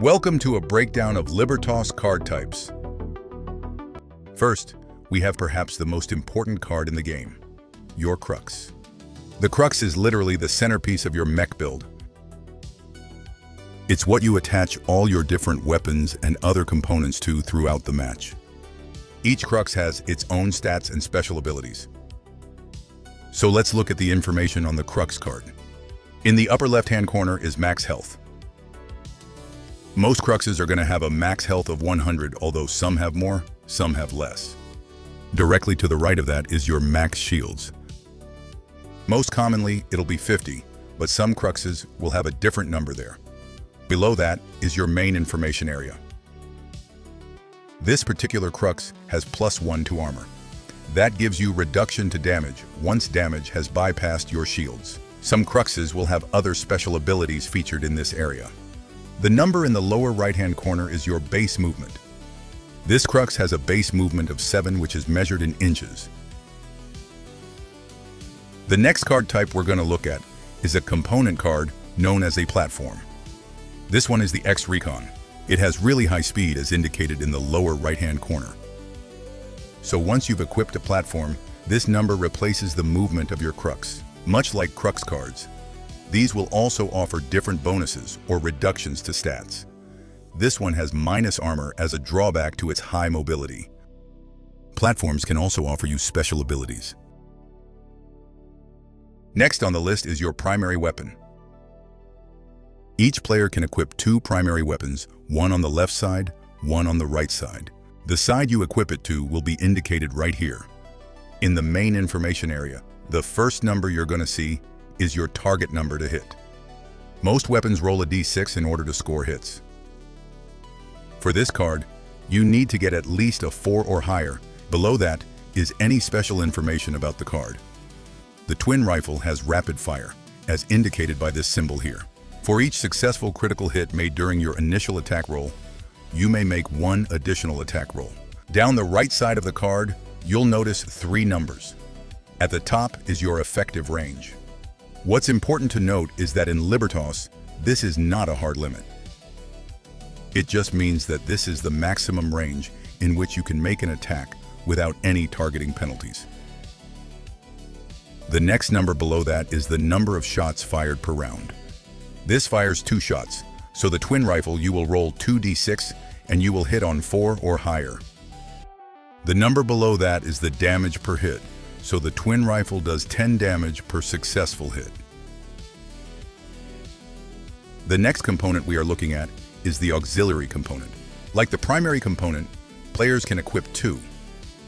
Welcome to a breakdown of Libertas card types. First, we have perhaps the most important card in the game, your Crux. The Crux is literally the centerpiece of your mech build. It's what you attach all your different weapons and other components to throughout the match. Each Crux has its own stats and special abilities. So let's look at the information on the Crux card. In the upper left-hand corner is max health. Most Cruxes are going to have a max health of 100, although some have more, some have less. Directly to the right of that is your max shields. Most commonly, it'll be 50, but some Cruxes will have a different number there. Below that is your main information area. This particular Crux has +1 to armor. That gives you reduction to damage once damage has bypassed your shields. Some Cruxes will have other special abilities featured in this area. The number in the lower right-hand corner is your base movement. This Crux has a base movement of 7, which is measured in inches. The next card type we're going to look at is a component card known as a platform. This one is the X-Recon. It has really high speed as indicated in the lower right-hand corner. So once you've equipped a platform, this number replaces the movement of your Crux. Much like Crux cards, these will also offer different bonuses or reductions to stats. This one has minus armor as a drawback to its high mobility. Platforms can also offer you special abilities. Next on the list is your primary weapon. Each player can equip 2 primary weapons, one on the left side, one on the right side. The side you equip it to will be indicated right here. In the main information area, the first number you're going to see is your target number to hit. Most weapons roll a d6 in order to score hits. For this card, you need to get at least a 4 or higher. Below that is any special information about the card. The twin rifle has rapid fire, as indicated by this symbol here. For each successful critical hit made during your initial attack roll, you may make 1 additional attack roll. Down the right side of the card, you'll notice 3 numbers. At the top is your effective range. What's important to note is that in Libertas, this is not a hard limit. It just means that this is the maximum range in which you can make an attack without any targeting penalties. The next number below that is the number of shots fired per round. This fires 2 shots, so the twin rifle you will roll 2d6 and you will hit on 4 or higher. The number below that is the damage per hit, so the twin rifle does 10 damage per successful hit. The next component we are looking at is the auxiliary component. Like the primary component, players can equip 2,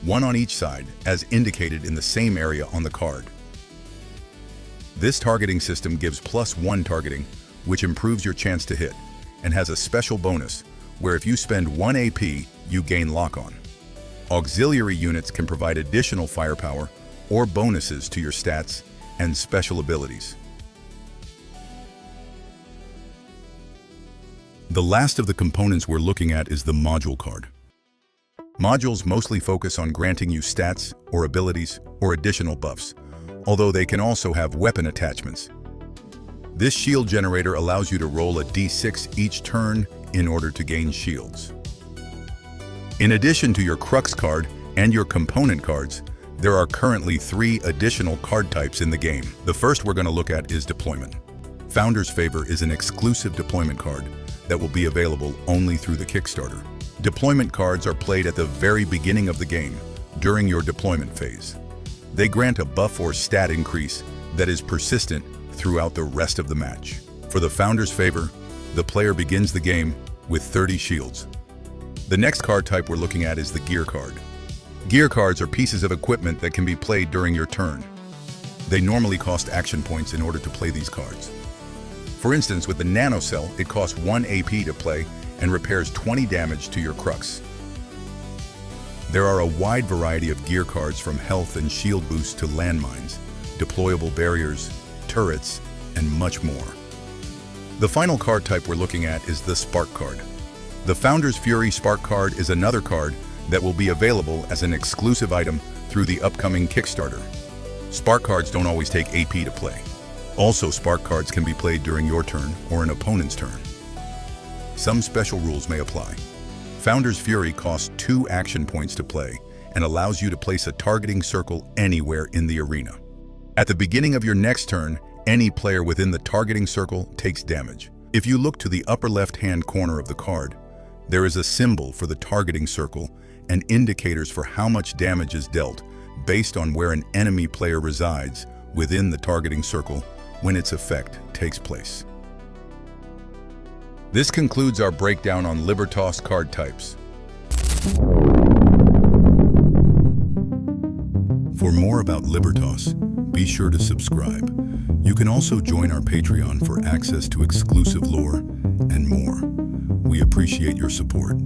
one on each side, as indicated in the same area on the card. This targeting system gives +1 targeting, which improves your chance to hit, and has a special bonus, where if you spend 1 AP, you gain lock-on. Auxiliary units can provide additional firepower or bonuses to your stats and special abilities. The last of the components we're looking at is the module card. Modules mostly focus on granting you stats or abilities or additional buffs, although they can also have weapon attachments. This shield generator allows you to roll a d6 each turn in order to gain shields. In addition to your Crux card and your component cards, there are currently 3 additional card types in the game. The first we're going to look at is deployment. Founder's Favor is an exclusive deployment card that will be available only through the Kickstarter. Deployment cards are played at the very beginning of the game, during your deployment phase. They grant a buff or stat increase that is persistent throughout the rest of the match. For the Founder's Favor, the player begins the game with 30 shields. The next card type we're looking at is the Gear card. Gear cards are pieces of equipment that can be played during your turn. They normally cost action points in order to play these cards. For instance, with the Nano Cell, it costs 1 AP to play and repairs 20 damage to your Crux. There are a wide variety of gear cards, from health and shield boosts to landmines, deployable barriers, turrets, and much more. The final card type we're looking at is the Spark card. The Founder's Fury Spark card is another card that will be available as an exclusive item through the upcoming Kickstarter. Spark cards don't always take AP to play. Also, Spark cards can be played during your turn or an opponent's turn. some special rules may apply. Founder's Fury costs 2 action points to play and allows you to place a targeting circle anywhere in the arena. At the beginning of your next turn, any player within the targeting circle takes damage. If you look to the upper left-hand corner of the card, there is a symbol for the targeting circle and indicators for how much damage is dealt based on where an enemy player resides within the targeting circle when its effect takes place. This concludes our breakdown on Libertas card types. For more about Libertas, be sure to subscribe. You can also join our Patreon for access to exclusive lore and more. We appreciate your support.